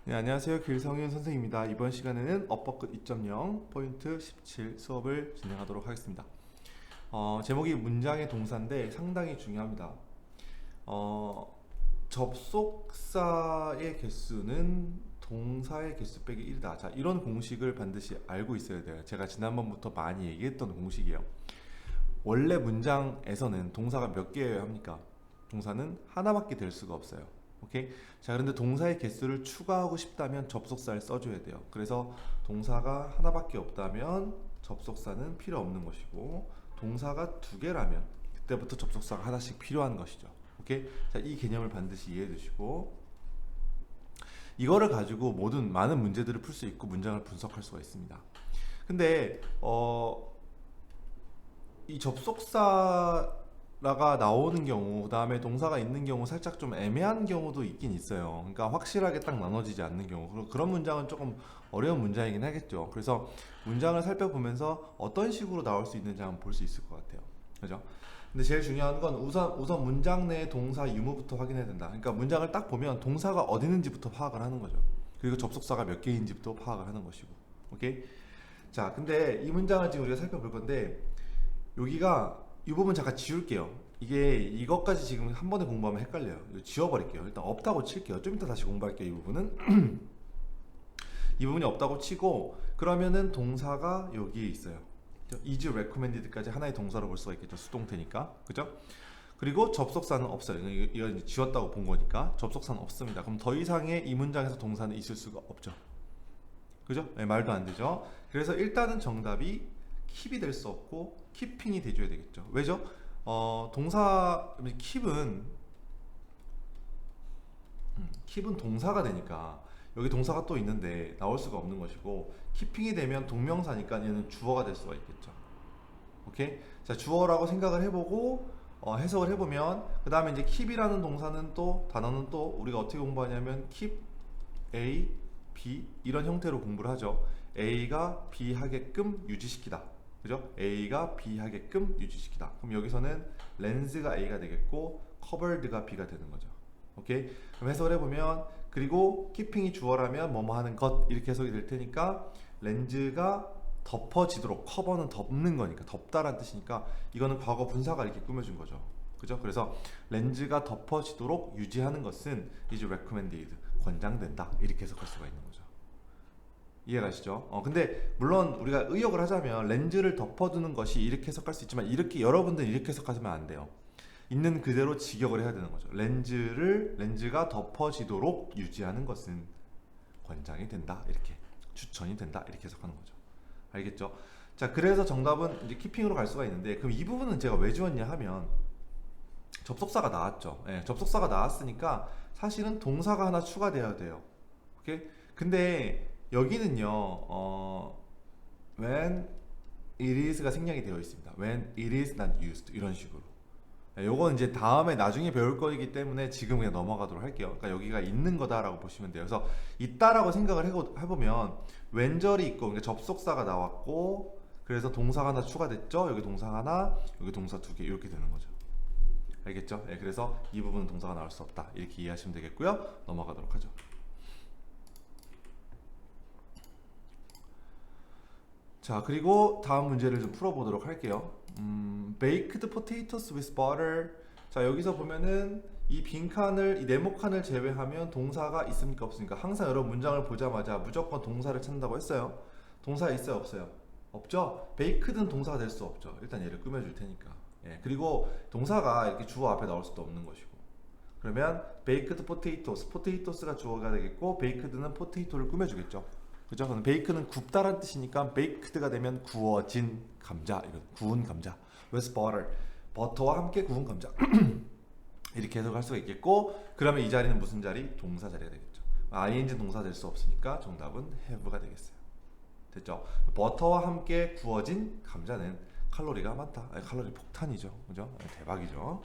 네, 안녕하세요. 길성윤 선생입니다. 이번 시간에는 업버끝 2.0 포인트 17 수업을 진행하도록 하겠습니다. 제목이 문장의 동사인데 상당히 중요합니다. 어, 접속사의 개수는 동사의 개수 빼기 1이다. 자, 이런 공식을 반드시 알고 있어야 돼요. 제가 지난번부터 많이 얘기했던 공식이에요. 원래 문장에서는 동사가 몇 개여야 합니까? 동사는 하나밖에 될 수가 없어요. 오케이? 자, 그런데 동사의 개수를 추가하고 싶다면 접속사를 써줘야 돼요. 그래서 동사가 하나밖에 없다면 접속사는 필요 없는 것이고, 동사가 두 개라면 그때부터 접속사가 하나씩 필요한 것이죠. 오케이? 자, 이 개념을 반드시 이해해 두시고, 이거를 가지고 모든 많은 문제들을 풀 수 있고 문장을 분석할 수가 있습니다. 근데 이 접속사가 나오는 경우, 그 다음에 동사가 있는 경우 살짝 좀 애매한 경우도 있긴 있어요. 그러니까 확실하게 딱 나눠지지 않는 경우. 그런 문장은 조금 어려운 문장이긴 하겠죠. 그래서 문장을 살펴보면서 어떤 식으로 나올 수 있는지 한번 볼 수 있을 것 같아요. 그죠? 근데 제일 중요한 건 우선 문장 내 동사 유무부터 확인해야 된다. 그러니까 문장을 딱 보면 동사가 어디 있는지부터 파악을 하는 거죠. 그리고 접속사가 몇 개인지부터 파악을 하는 것이고. 오케이? 자, 근데 이 문장을 지금 우리가 살펴볼 건데, 여기가 이 부분 잠깐 지울게요. 이게 이것까지 지금 한 번에 공부하면 헷갈려요. 이거 지워버릴게요. 일단 없다고 칠게요. 좀 이따 다시 공부할게요. 이 부분은 이 부분이 없다고 치고, 그러면은 동사가 여기에 있어요. is recommended까지 하나의 동사로 볼 수가 있겠죠. 수동태니까. 그죠? 그리고 접속사는 없어요. 이건 이제 지웠다고 본 거니까 접속사는 없습니다. 그럼 더 이상의 이 문장에서 동사는 있을 수가 없죠. 그죠? 네, 말도 안 되죠. 그래서 일단은 정답이 keep이 될 수 없고 keeping이 돼줘야 되겠죠. 왜죠? 동사 keep은 동사가 되니까 여기 동사가 또 있는데 나올 수가 없는 것이고, keeping이 되면 동명사니까 얘는 주어가 될 수가 있겠죠. 오케이? 자, 주어라고 생각을 해보고 해석을 해보면, 그 다음에 이제 keep이라는 동사는 또 단어는 또 우리가 어떻게 공부하냐면 keep A, B 이런 형태로 공부를 하죠. A가 B 하게끔 유지시키다. 그죠? A가 B 하게끔 유지시키다. 그럼 여기서는 렌즈가 A가 되겠고 covered가 B가 되는 거죠. 오케이? 그럼 해석을 해보면, 그리고 keeping이 주어라면 뭐뭐 하는 것 이렇게 해석이 될 테니까, 렌즈가 덮어지도록, 커버는 덮는 거니까 덮다란 뜻이니까 이거는 과거 분사가 이렇게 꾸며준 거죠. 그죠? 그래서 렌즈가 덮어지도록 유지하는 것은 is recommended, 권장된다 이렇게 해석할 수가 있는 거죠. 이해가시죠? 근데 물론 우리가 의역을 하자면 렌즈를 덮어두는 것이 이렇게 해석할 수 있지만, 이렇게 여러분들은 이렇게 해석하시면 안 돼요. 있는 그대로 직역을 해야 되는 거죠. 렌즈가 덮어지도록 유지하는 것은 권장이 된다, 이렇게 추천이 된다 이렇게 해석하는 거죠. 알겠죠? 자, 그래서 정답은 이제 키핑으로 갈 수가 있는데, 그럼 이 부분은 제가 왜 지웠냐 하면 접속사가 나왔죠. 예, 접속사가 나왔으니까 사실은 동사가 하나 추가되어야 돼요. 오케이? 근데 여기는요, when it is가 생략이 되어 있습니다. when it is not used 이런 식으로. 요건 이제 다음에 나중에 배울 거이기 때문에 지금 그냥 넘어가도록 할게요. 그러니까 여기가 있는 거다라고 보시면 돼요. 그래서 있다라고 생각을 해보면 왼절이 있고, 그러니까 접속사가 나왔고, 그래서 동사가 하나 추가됐죠. 여기 동사 하나, 여기 동사 두 개 이렇게 되는 거죠. 알겠죠? 네, 그래서 이 부분은 동사가 나올 수 없다 이렇게 이해하시면 되겠고요. 넘어가도록 하죠. 자, 그리고 다음 문제를 좀 풀어보도록 할게요. baked potatoes with butter. 자, 여기서 보면은 이 빈칸을, 이 네모칸을 제외하면 동사가 있습니까 없습니까? 항상 여러분 문장을 보자마자 무조건 동사를 찾는다고 했어요. 동사 있어요 없어요? 없죠? baked는 동사가 될 수 없죠. 일단 얘를 꾸며줄 테니까. 예, 그리고 동사가 이렇게 주어 앞에 나올 수도 없는 것이고. 그러면 baked potatoes, potatoes가 주어가 되겠고 baked는 potato를 꾸며주겠죠. 그죠? 그럼 베이크는 굽다란 뜻이니까 baked가 되면 구워진 감자, 이런 구운 감자. with butter, 버터와 함께 구운 감자. 이렇게 해석할 수가 있겠고, 그러면 이 자리는 무슨 자리? 동사 자리가 되겠죠. ing 동사 될 수 없으니까 정답은 have가 되겠어요. 됐죠? 버터와 함께 구워진 감자는 칼로리가 많다. 칼로리 폭탄이죠. 그죠? 대박이죠.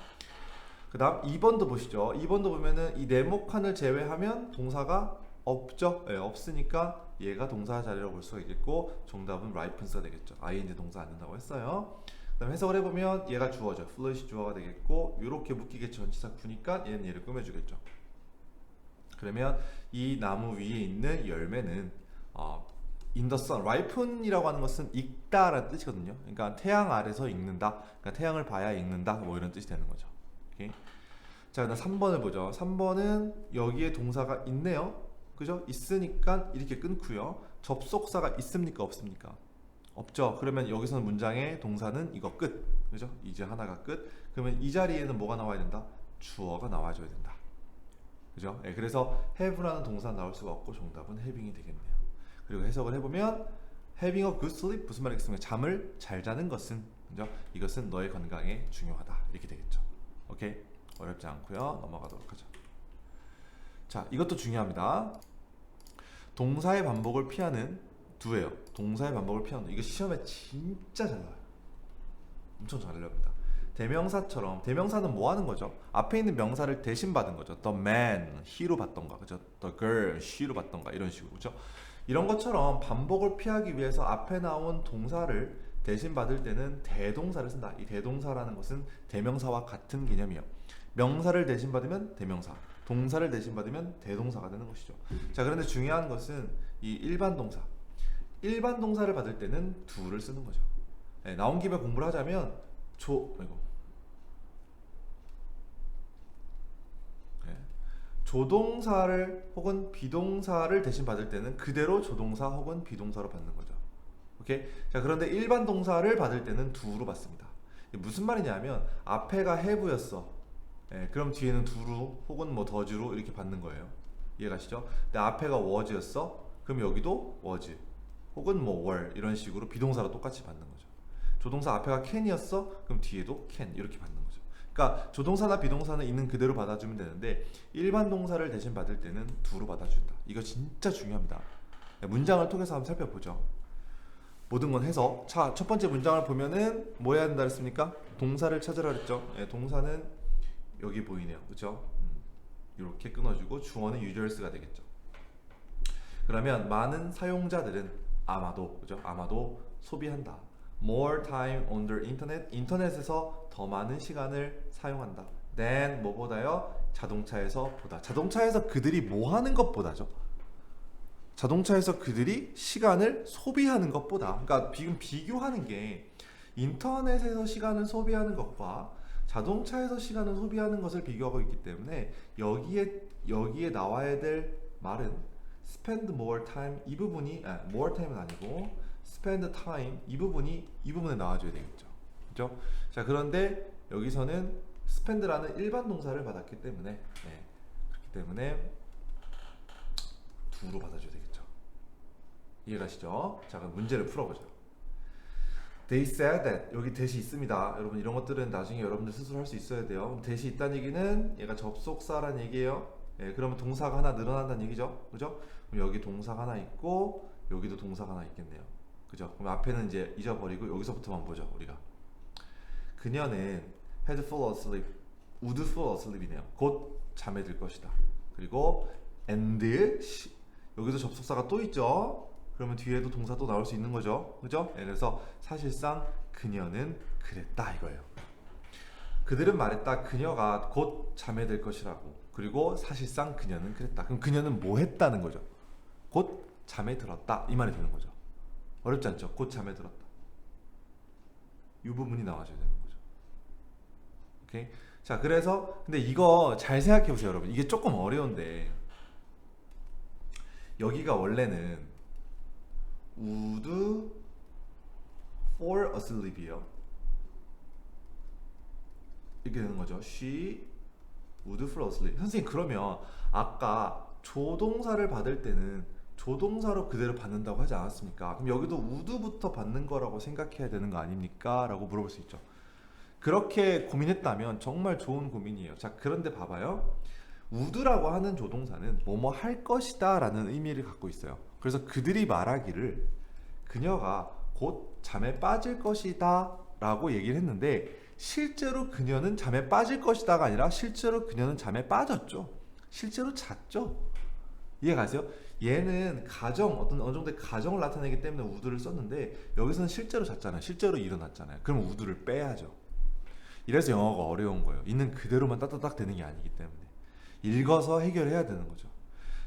그 다음 2번도 보시죠. 2번도 보면은 이 네모칸을 제외하면 동사가 없죠. 네, 없으니까 얘가 동사 자리라고 볼 수가 있겠고, 정답은 ripens가 되겠죠. ing 동사 안 된다고 했어요. 그 다음 해석을 해보면 얘가 주어죠. flourish 주어가 되겠고, 이렇게 묶이겠죠. 전치사 구니까 얘는 얘를 꾸며주겠죠. 그러면 이 나무 위에 있는 열매는 in the sun, ripen이라고 하는 것은 익다라는 뜻이거든요. 그러니까 태양 아래서 익는다. 그러니까 태양을 봐야 익는다. 뭐 이런 뜻이 되는 거죠. 오케이? 자, 그다음 3번을 보죠. 3번은 여기에 동사가 있네요. 그죠? 있으니까 이렇게 끊고요. 접속사가 있습니까? 없습니까? 없죠. 그러면 여기서는 문장의 동사는 이거 끝. 그죠? 이제 하나가 끝. 그러면 이 자리에는 뭐가 나와야 된다? 주어가 나와줘야 된다. 그죠? 네, 그래서 have라는 동사 나올 수가 없고 정답은 having이 되겠네요. 그리고 해석을 해보면 having a good sleep 무슨 말이겠습니까? 잠을 잘 자는 것은, 그죠? 이것은 너의 건강에 중요하다. 이렇게 되겠죠. 오케이? 어렵지 않고요. 넘어가도록 하죠. 자, 이것도 중요합니다. 동사의 반복을 피하는 do예요. 동사의 반복을 피하는 도. 이거 시험에 진짜 잘 나와요. 엄청 잘 나옵니다. 대명사처럼, 대명사는 뭐 하는 거죠? 앞에 있는 명사를 대신 받은 거죠. The man, he로 받던가, 그죠? The girl, she로 받던가 이런 식으로, 그죠? 이런 것처럼 반복을 피하기 위해서 앞에 나온 동사를 대신 받을 때는 대동사를 쓴다. 이 대동사라는 것은 대명사와 같은 개념이에요. 명사를 대신 받으면 대명사, 동사를 대신 받으면 대동사가 되는 것이죠. 자, 그런데 중요한 것은 이 일반 동사, 일반 동사를 받을 때는 do를 쓰는 거죠. 네, 나온 김에 공부를 하자면 조동사를 혹은 비동사를 대신 받을 때는 그대로 조동사 혹은 비동사로 받는 거죠. 오케이? 자, 그런데 일반 동사를 받을 때는 do로 받습니다. 무슨 말이냐면 앞에가 have였어. 예, 그럼 뒤에는 do로 혹은 뭐 does로 이렇게 받는 거예요. 이해가시죠? 근데 앞에가 was였어. 그럼 여기도 was 혹은 뭐 were 이런 식으로 비동사로 똑같이 받는 거죠. 조동사 앞에가 can이었어. 그럼 뒤에도 can 이렇게 받는 거죠. 그러니까 조동사나 비동사는 있는 그대로 받아주면 되는데 일반 동사를 대신 받을 때는 do로 받아준다. 이거 진짜 중요합니다. 문장을 통해서 한번 살펴보죠. 모든 건 해석. 자, 첫 번째 문장을 보면은 뭐 해야 된다 그랬습니까? 동사를 찾으라 그랬죠. 예, 동사는 여기 보이네요. 그죠? 이렇게 끊어주고 주어는 users가 되겠죠. 그러면 많은 사용자들은 아마도, 그죠? 아마도 소비한다. More time on the internet. 인터넷에서 더 많은 시간을 사용한다. than 뭐보다요? 자동차에서 보다. 자동차에서 그들이 뭐 하는 것보다죠. 자동차에서 그들이 시간을 소비하는 것보다. 그러니까 지금 비교하는 게 인터넷에서 시간을 소비하는 것과 자동차에서 시간을 소비하는 것을 비교하고 있기 때문에 여기에 나와야 될 말은 spend more time 이 부분이 more time은 아니고 spend time 이 부분에 나와줘야 되겠죠. 그죠? 자, 그런데 여기서는 spend라는 일반 동사를 받았기 때문에 그렇기 때문에 do로 받아줘야 되겠죠. 이해가시죠? 자, 그럼 문제를 풀어보죠. They said that 여기 대시 있습니다. 여러분 이런 것들은 나중에 여러분들 스스로 할 수 있어야 돼요. 대시 있다는 얘기는 얘가 접속사라는 얘기예요. 예, 그러면 동사가 하나 늘어난다는 얘기죠. 그죠? 그럼 여기 동사가 하나 있고 여기도 동사가 하나 있겠네요. 그죠? 그럼 앞에는 이제 잊어버리고 여기서부터만 보죠. 우리가 그녀는 had fall asleep, would fall asleep이네요. 곧 잠에 들 것이다. 그리고 and 여기서 접속사가 또 있죠. 그러면 뒤에도 동사도 나올 수 있는 거죠. 그죠? 네, 그래서 사실상 그녀는 그랬다 이거예요. 그들은 말했다. 그녀가 곧 잠에 들 것이라고. 그리고 사실상 그녀는 그랬다. 그럼 그녀는 뭐 했다는 거죠? 곧 잠에 들었다 이 말이 되는 거죠. 어렵지 않죠? 곧 잠에 들었다. 이 부분이 나와줘야 되는 거죠. 오케이? 자, 그래서 근데 이거 잘 생각해 보세요, 여러분. 이게 조금 어려운데 여기가 원래는 would fall asleep이에요. 이렇게 되는 거죠. She would fall asleep. 선생님, 그러면 아까 조동사를 받을 때는 조동사로 그대로 받는다고 하지 않았습니까? 그럼 여기도 would부터 받는 거라고 생각해야 되는 거 아닙니까? 라고 물어볼 수 있죠. 그렇게 고민했다면 정말 좋은 고민이에요. 자, 그런데 봐봐요. would라고 하는 조동사는 뭐뭐 할 것이다 라는 의미를 갖고 있어요. 그래서 그들이 말하기를 그녀가 곧 잠에 빠질 것이다 라고 얘기를 했는데 실제로 그녀는 잠에 빠질 것이다가 아니라 실제로 그녀는 잠에 빠졌죠. 실제로 잤죠. 이해가세요? 얘는 가정, 어느 정도의 가정을 나타내기 때문에 would를 썼는데 여기서는 실제로 잤잖아요. 실제로 일어났잖아요. 그럼 would를 빼야죠. 이래서 영어가 어려운 거예요. 있는 그대로만 따따닥 되는 게 아니기 때문에 읽어서 해결해야 되는 거죠.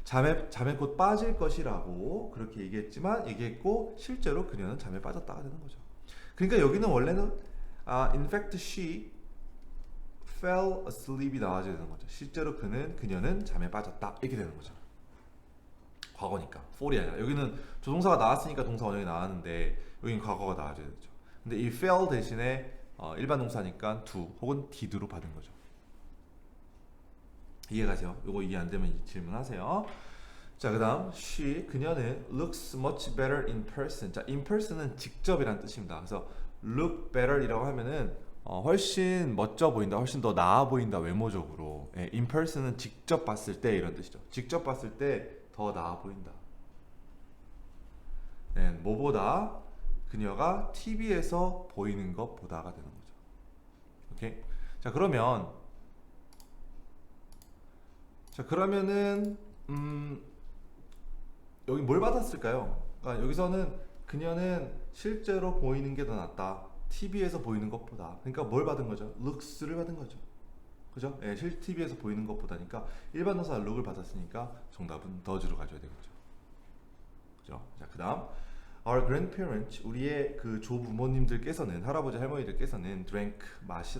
잠에 곧 빠질 것이라고 그렇게 얘기했고 실제로 그녀는 잠에 빠졌다가 되는 거죠. 그러니까 여기는 원래는 in fact she fell asleep이 나와줘야 되는 거죠. 실제로 그녀는 잠에 빠졌다 이렇게 되는 거죠. 과거니까 fall이 아니라 여기는 조동사가 나왔으니까 동사 원형이 나왔는데 여기는 과거가 나와줘야 되죠. 근데 이 fell 대신에 일반 동사니까 do 혹은 did로 받은 거죠. 이해가세요? 요거 이해 안 되면 질문하세요. 자, 그다음 그녀는 looks much better in person. 자, in person은 직접이란 뜻입니다. 그래서 look better이라고 하면은 훨씬 멋져 보인다, 훨씬 더 나아 보인다 외모적으로. 예, in person은 직접 봤을 때 이런 뜻이죠. 직접 봤을 때 더 나아 보인다. 네, 뭐보다 그녀가 TV에서 보이는 것보다가 되는 거죠. 오케이? 자, 그러면은 여기 뭘 받았을까요? 그러니까 여기서는 그녀는 실제로 보이는 게 더 낫다. TV에서 보이는 것보다. 그러니까 뭘 받은 거죠? looks를 받은 거죠. 그죠? 예, TV에서 보이는 것보다니까 일반 동사 look을 받았으니까 정답은 does로 가져야 되겠죠. 그죠? 자, 그다음 Our grandparents, 우리의 그 조부모님들께서는 할아버지 할머니들께서는 drank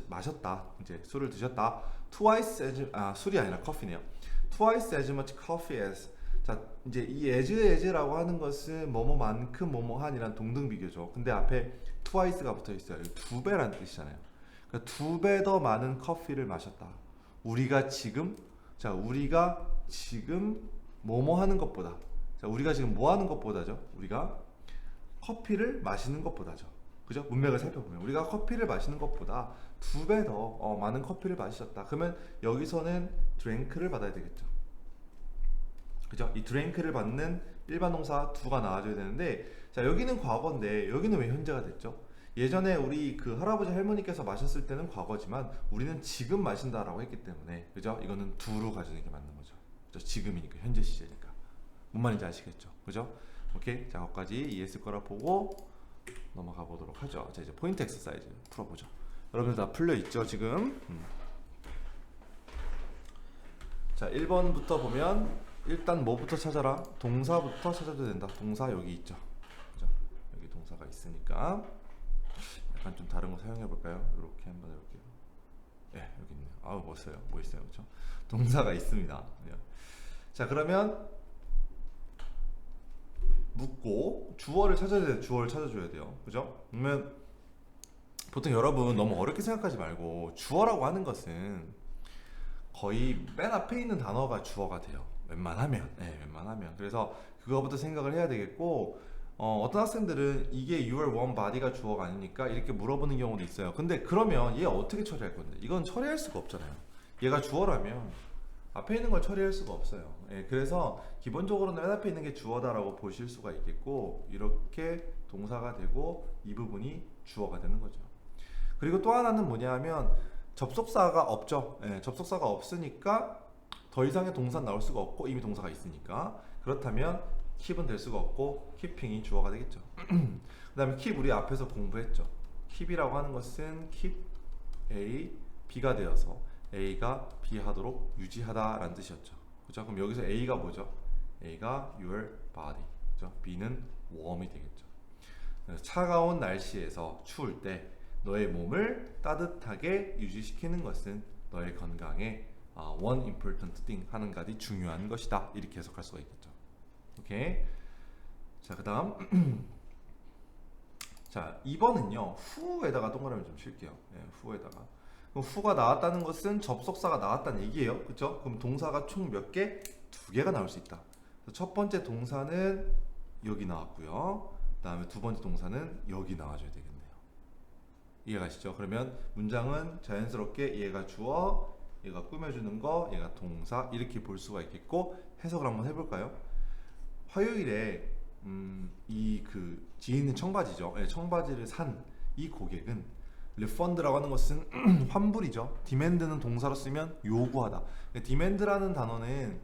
마셨다. 이제 술을 드셨다. Twice as 술이 아니라 커피네요. Twice as much coffee as. 자, 이제 이 as라고 하는 것은 뭐뭐만큼 뭐뭐한이란 동등 비교죠. 근데 앞에 twice가 붙어 있어요. 두 배란 뜻이잖아요. 그러니까 두 배 더 많은 커피를 마셨다. 우리가 지금 뭐뭐 하는 것보다. 자, 우리가 지금 뭐 하는 것보다죠? 우리가 커피를 마시는 것보다죠. 그죠? 문맥을 살펴보면 우리가 커피를 마시는 것보다 두 배 더 많은 커피를 마셨다. 그러면 여기서는 drink를 받아야 되겠죠. 그죠? 이 drink를 받는 일반 동사 do가 나와줘야 되는데, 자, 여기는 과거인데 여기는 왜 현재가 됐죠? 예전에 우리 그 할아버지 할머니께서 마셨을 때는 과거지만 우리는 지금 마신다라고 했기 때문에, 그죠? 이거는 do로 가지는 게 맞는 거죠. 그죠? 지금이니까, 현재 시제니까. 뭔 말인지 아시겠죠? 그죠? 오케이, 자, 거기까지 이해했을 거라 보고 넘어가 보도록 하죠. 자, 이제 포인트 엑서사이즈 풀어보죠. 여러분들 다 풀려 있죠 지금? 자, 1번부터 보면 일단 뭐부터 찾아라? 동사부터 찾아도 된다. 동사 여기 있죠. 그죠? 여기 동사가 있으니까 약간 좀 다른 거 사용해 볼까요? 이렇게 한번 해볼게요. 예, 여기 있네요. 아우, 멋있어요. 뭐 있어요, 그죠? 동사가 있습니다. 자, 그러면 묻고 주어를 찾아야 돼요. 주어를 찾아줘야 돼요. 그죠? 그러면 보통 여러분 너무 어렵게 생각하지 말고 주어라고 하는 것은 거의 맨 앞에 있는 단어가 주어가 돼요. 웬만하면. 네, 웬만하면. 그래서 그거부터 생각을 해야 되겠고, 어떤 학생들은 이게 your one body가 주어가 아니니까 이렇게 물어보는 경우도 있어요. 근데 그러면 얘 어떻게 처리할 건데? 이건 처리할 수가 없잖아요. 얘가 주어라면 앞에 있는 걸 처리할 수가 없어요. 예, 그래서 기본적으로는 맨 앞에 있는 게 주어다라고 보실 수가 있겠고, 이렇게 동사가 되고 이 부분이 주어가 되는 거죠. 그리고 또 하나는 뭐냐 하면 접속사가 없죠. 예, 접속사가 없으니까 더 이상의 동사는 나올 수가 없고 이미 동사가 있으니까, 그렇다면 keep은 될 수가 없고 keeping이 주어가 되겠죠. 그 다음에 keep 우리 앞에서 공부했죠. keep이라고 하는 것은 keep A, B가 되어서 A가 B 하도록 유지하다 라는 뜻이었죠. 그죠? 그럼 여기서 A가 뭐죠? A가 your body, 그죠? B는 warm이 되겠죠. 차가운 날씨에서 추울 때 너의 몸을 따뜻하게 유지시키는 것은 너의 건강에 one important thing, 한 가지 중요한 것이다, 이렇게 해석할 수가 있겠죠. 오케이. 자, 그 다음 자, 2번은요 후에다가 동그라미 좀 칠게요. 네, 후에다가. 그럼 후가 나왔다는 것은 접속사가 나왔다는 얘기예요. 그쵸? 그럼 동사가 총 몇 개? 두 개가 나올 수 있다. 첫 번째 동사는 여기 나왔고요. 그 다음에 두 번째 동사는 여기 나와줘야 되겠네요. 이해가시죠? 그러면 문장은 자연스럽게 얘가 주어, 얘가 꾸며주는 거, 얘가 동사, 이렇게 볼 수가 있겠고, 해석을 한번 해볼까요? 화요일에 이 그 뒤에 있는 청바지죠. 네, 청바지를 산 이 고객은 리펀드라고 하는 것은 환불이죠. 디맨드는 동사로 쓰면 요구하다. 디맨드라는 단어는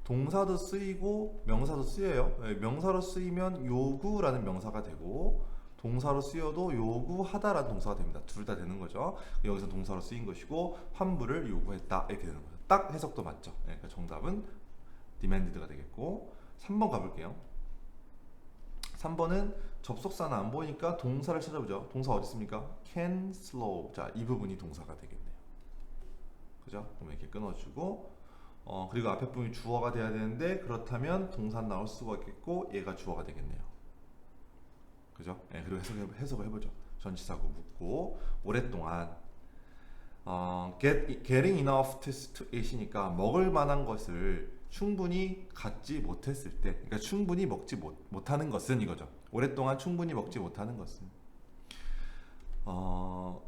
동사도 쓰이고 명사도 쓰여요. 네, 명사로 쓰이면 요구라는 명사가 되고 동사로 쓰여도 요구하다라는 동사가 됩니다. 둘 다 되는 거죠. 여기서 동사로 쓰인 것이고 환불을 요구했다 이렇게 되는 거죠. 딱 해석도 맞죠. 네, 그러니까 정답은 demanded가 되겠고 3번 가볼게요. 3번은 접속사는 안 보이니까 동사를 찾아보죠. 동사 어디 있습니까? can slow. 자, 이 부분이 동사가 되겠네요. 그죠? 그럼 이렇게 끊어주고 그리고 앞에 부분이 주어가 돼야 되는데 그렇다면 동사는 나올 수가 있겠고 얘가 주어가 되겠네요. 그죠? 네, 그리고 해석을 해보죠. 전치사고 묻고 오랫동안 getting enough to eat이니까 먹을 만한 것을 충분히 갖지 못했을 때, 그러니까 충분히 먹지 못하는 것은 이거죠. 오랫동안 충분히 먹지 못하는 것은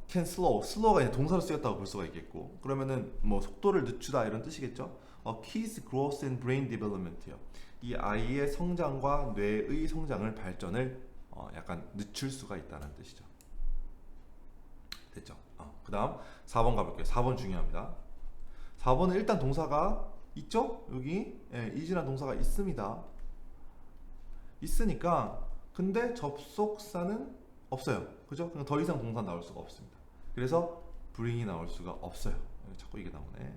can slow가 이제 동사로 쓰였다고 볼 수가 있겠고, 그러면은 뭐 속도를 늦추다 이런 뜻이겠죠. kid's growth and brain development요. 이 아이의 성장과 뇌의 성장을 발전을 약간 늦출 수가 있다는 뜻이죠. 됐죠? 그 다음 4번 가볼게요. 4번 중요합니다. 4번은 일단 동사가 있죠? 여기 is라는 동사가 있습니다. 있으니까 근데 접속사는 없어요. 그죠? 그냥 더 이상 동사 나올 수가 없습니다. 그래서 bring이 나올 수가 없어요. 자꾸 이게 나오네.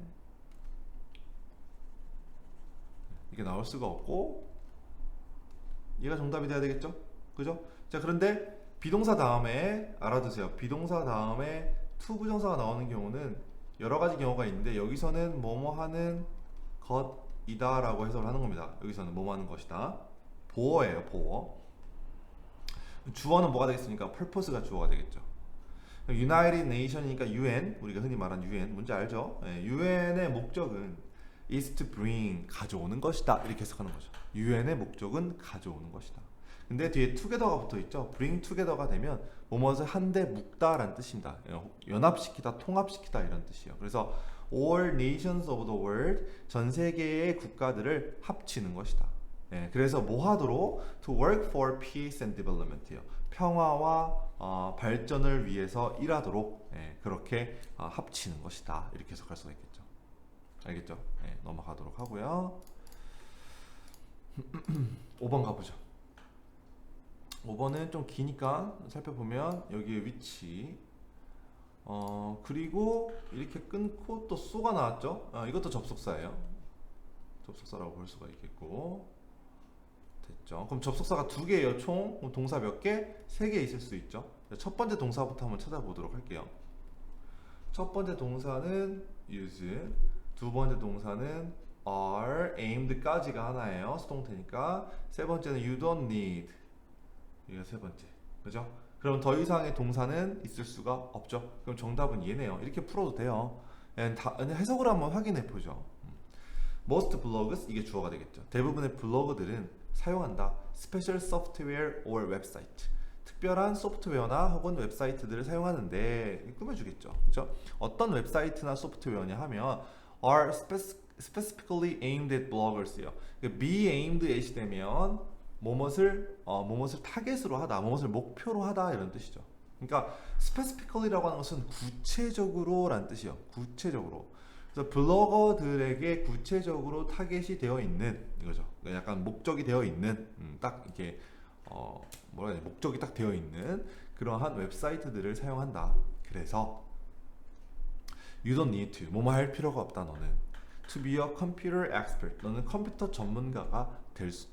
이게 나올 수가 없고 얘가 정답이 돼야 되겠죠? 그죠? 자, 그런데 비동사 다음에 알아두세요. 비동사 다음에 to 부정사가 나오는 경우는 여러 가지 경우가 있는데 여기서는 뭐뭐 하는 것이다 라고 해석을 하는 겁니다. 여기서는 뭐뭐 하는 것이다. 보어예요. 보어. 주어는 뭐가 되겠습니까? purpose가 주어가 되겠죠. United Nations이니까 UN, 우리가 흔히 말하는 UN 뭔지 알죠? UN의 목적은 is to bring, 가져오는 것이다 이렇게 해석하는 거죠. UN의 목적은 가져오는 것이다. 근데 뒤에 together가 붙어 있죠. bring together가 되면 뭐뭇을 한데 묶다 라는 뜻입니다. 연합시키다, 통합시키다 이런 뜻이에요. 그래서 all nations of the world, 전 세계의 국가들을 합치는 것이다. 그래서 뭐 하도록? to work for peace and development요. 평화와 발전을 위해서 일하도록 그렇게 합치는 것이다. 이렇게 해석할 수가 있겠죠. 알겠죠? 넘어가도록 하고요. 5번 가보죠. 5번은 좀 기니까 살펴보면 여기에 위치 그리고 이렇게 끊고 또 쏘가 나왔죠. 이것도 접속사예요. 접속사라고 볼 수가 있겠고 됐죠. 그럼 접속사가 2개예요. 총 그럼 동사 몇 개? 3개 있을 수 있죠. 첫 번째 동사부터 한번 찾아보도록 할게요. 첫 번째 동사는 use, 두 번째 동사는 are, aimed까지가 하나예요. 수동태니까. 세 번째는 you don't need, 이게 세 번째. 그죠? 그럼 더 이상의 동사는 있을 수가 없죠. 그럼 정답은 얘네요. 이렇게 풀어도 돼요. 해석을 한번 확인해 보죠. Most blogs, 이게 주어가 되겠죠. 대부분의 블로그들은 사용한다. Special software or website. 특별한 소프트웨어나 혹은 웹사이트들을 사용하는데 꾸며주겠죠. 그죠? 어떤 웹사이트나 소프트웨어냐 하면 are specifically aimed at bloggers요. be aimed at이 되면 뭐뭇을 타겟으로 하다, 뭐뭇을 목표로 하다 이런 뜻이죠. 그러니까 specifically라고 하는 것은 구체적으로 라는 뜻이에요. 구체적으로. 그래서 블로거들에게 구체적으로 타겟이 되어 있는 이거죠. 약간 목적이 되어 있는 딱 이렇게 뭐라 해야 되나, 목적이 딱 되어 있는 그러한 웹사이트들을 사용한다. 그래서 you don't need to, 뭐뭐 할 필요가 없다. 너는 to be a computer expert, 너는 컴퓨터 전문가가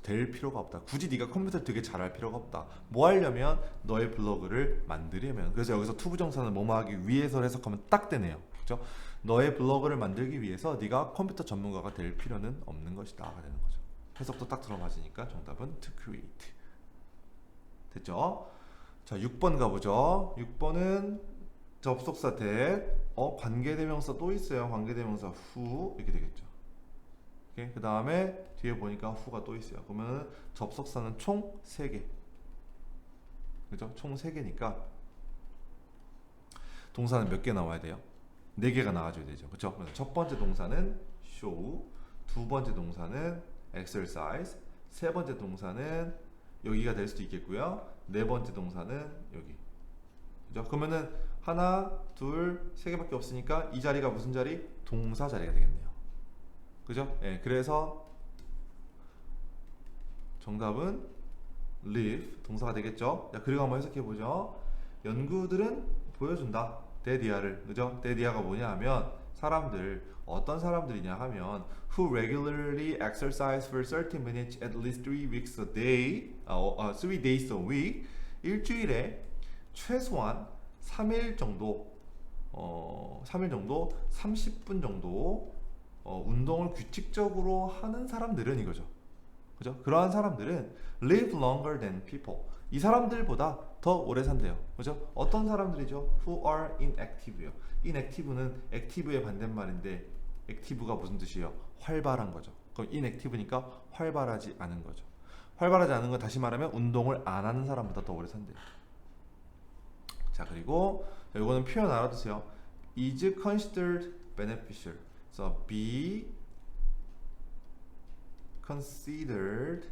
될 필요가 없다. 굳이 네가 컴퓨터 되게 잘할 필요가 없다. 뭐 하려면 너의 블로그를 만들려면. 그래서 여기서 to 부정사는 뭐뭐 하기 위해서 해석하면 딱 되네요. 그렇죠? 너의 블로그를 만들기 위해서 네가 컴퓨터 전문가가 될 필요는 없는 것이다 되는 거죠. 해석도 딱 들어맞으니까 정답은 to create. 됐죠? 자, 6번 가보죠. 6번은 접속사 that, 관계대명사 또 있어요. 관계대명사 who 이렇게 되겠죠. 그 다음에 뒤에 보니까 who가 또 있어요. 그러면 접속사는 총 3개. 그죠? 총 3개니까 동사는 몇 개 나와야 돼요? 4개가 나와줘야 되죠. 그쵸? 그래서 첫 번째 동사는 show, 두 번째 동사는 exercise, 세 번째 동사는 여기가 될 수도 있겠고요. 네 번째 동사는 여기. 그죠? 그러면은 하나, 둘, 세 개밖에 없으니까 이 자리가 무슨 자리? 동사 자리가 되겠네요. 그죠? 그래서 정답은 live, 동사가 되겠죠? 자, 그리고 한번 해석해 보죠. 연구들은 보여준다. 데디아를. 그죠? 데디아가 뭐냐 하면 사람들 어떤 사람들이냐 하면 who regularly exercise for 30 minutes at least 3 weeks a day, 3 days a week, 일주일에 최소한 3일 정도 3일 정도 30분 정도 운동을 규칙적으로 하는 사람들은 이거죠. 그죠? 그러한 사람들은 live longer than people. 이 사람들보다 더 오래 산대요. 그죠? 어떤 사람들이죠? Who are inactive요. inactive는 active의 반대말인데 active가 무슨 뜻이에요? 활발한 거죠. 그럼 inactive니까 활발하지 않은 거죠. 활발하지 않은 건 다시 말하면 운동을 안 하는 사람보다 더 오래 산대요. 자, 그리고 이거는 표현 알아두세요. is considered beneficial. So be considered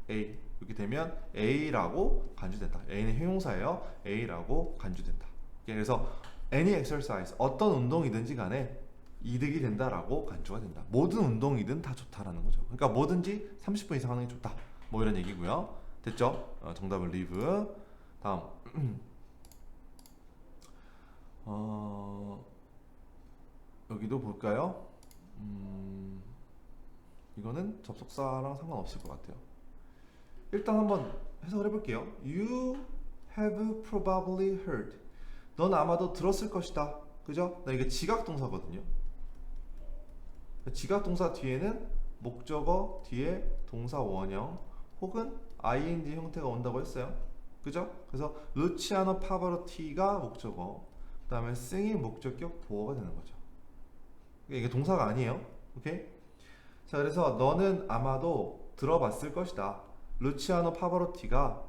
A. 이렇게 되면 A라고 간주된다. A는 형용사예요. A라고 간주된다. 그래서 any exercise, 어떤 운동이든지 간에 이득이 된다라고 간주가 된다. 모든 운동이든 다 좋다라는 거죠. 그러니까 뭐든지 30분 이상 하는 게 좋다. 뭐 이런 얘기고요. 됐죠? 정답은 live. 다음. 여기도 볼까요? 이거는 접속사랑 상관없을 것 같아요. 일단 한번 해석을 해볼게요. You have probably heard. 넌 아마도 들었을 것이다. 그죠? 이게 지각동사거든요. 지각동사 뒤에는 목적어 뒤에 동사 원형 혹은 ing 형태가 온다고 했어요. 그죠? 그래서 루치아노 파바로티가 목적어, 그 다음에 승이 목적격 보어가 되는 거죠. 이게 동사가 아니에요. 오케이? 자, 그래서 너는 아마도 들어봤을 것이다. 루치아노 파바로티가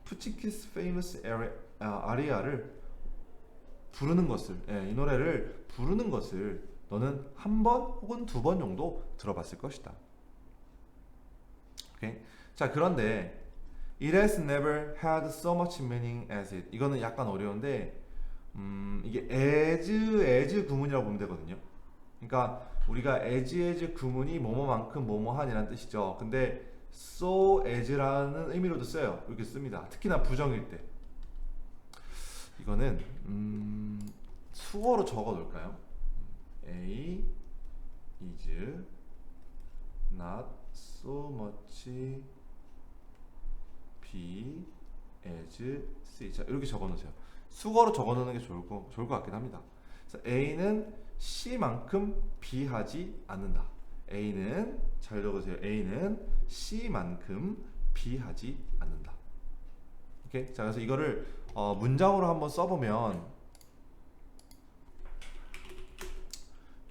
푸치키스 페이머스 아리아를 부르는 것을, 이 노래를 부르는 것을 너는 한 번 혹은 두 번 정도 들어봤을 것이다. 오케이? 자, 그런데 It has never had so much meaning as it. 이거는 약간 어려운데 이게 as 구문이라고 보면 되거든요. 그러니까 우리가 as 구문이 뭐뭐만큼 뭐뭐한이라는 뜻이죠. 근데 so as라는 의미로도 써요. 이렇게 씁니다. 특히나 부정일 때. 이거는 수어로 적어 놓을까요? A is not so much B as C. 자, 이렇게 적어 놓으세요. 수어로 적어 놓는 게 좋을 것 같긴 합니다. 그래서 A는 C만큼 B하지 않는다. A는 잘 적으세요. A는 C만큼 B하지 않는다. 오케이? 자, 그래서 이거를 문장으로 한번 써보면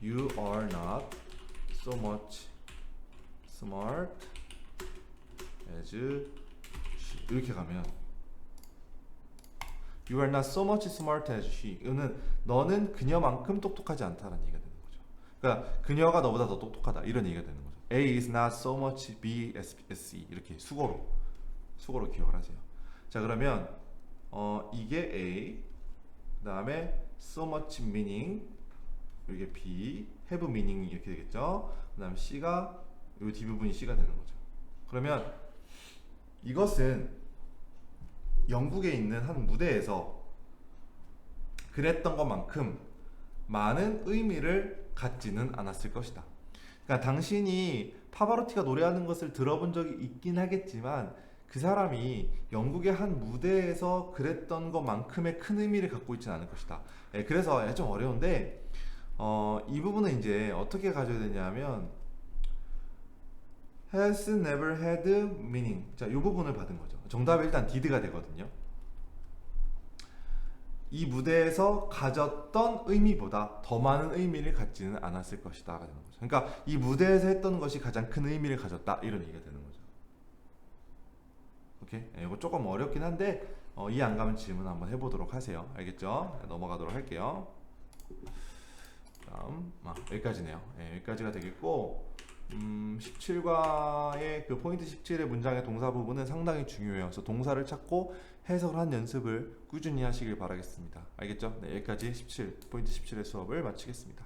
You are not so much smart as she. 이렇게 가면 You are not so much smart as she. 이거는 너는 그녀만큼 똑똑하지 않다는 얘기가 되는 거죠. 그러니까 그녀가 너보다 더 똑똑하다 이런 얘기가 되는 거죠. A is not so much B as C. 이렇게 수고로 기억을 하세요. 자, 그러면 이게 A, 그 다음에 so much meaning, 이게 B, have meaning 이렇게 되겠죠. 그 다음에 C가 이 뒷부분이 C가 되는 거죠. 그러면 이것은 영국에 있는 한 무대에서 그랬던 것만큼 많은 의미를 갖지는 않았을 것이다. 그러니까 당신이 파바로티가 노래하는 것을 들어본 적이 있긴 하겠지만 그 사람이 영국의 한 무대에서 그랬던 것만큼의 큰 의미를 갖고 있지는 않을 것이다. 그래서 좀 어려운데 이 부분은 이제 어떻게 가져야 되냐면 has never had meaning. 자, 이 부분을 받은 거죠. 정답이 일단 did가 되거든요. 이 무대에서 가졌던 의미보다 더 많은 의미를 갖지는 않았을 것이다. 되는 거죠. 그러니까 이 무대에서 했던 것이 가장 큰 의미를 가졌다. 이런 얘기가 되는 거죠. 오케이? 이거 조금 어렵긴 한데 이해 안 가면 질문 한번 해보도록 하세요. 알겠죠? 넘어가도록 할게요. 다음 여기까지네요. 여기까지가 되겠고 17과의 그 포인트 17의 문장의 동사 부분은 상당히 중요해요. 그래서 동사를 찾고 해석을 한 연습을 꾸준히 하시길 바라겠습니다. 알겠죠? 네, 여기까지 포인트 17의 수업을 마치겠습니다.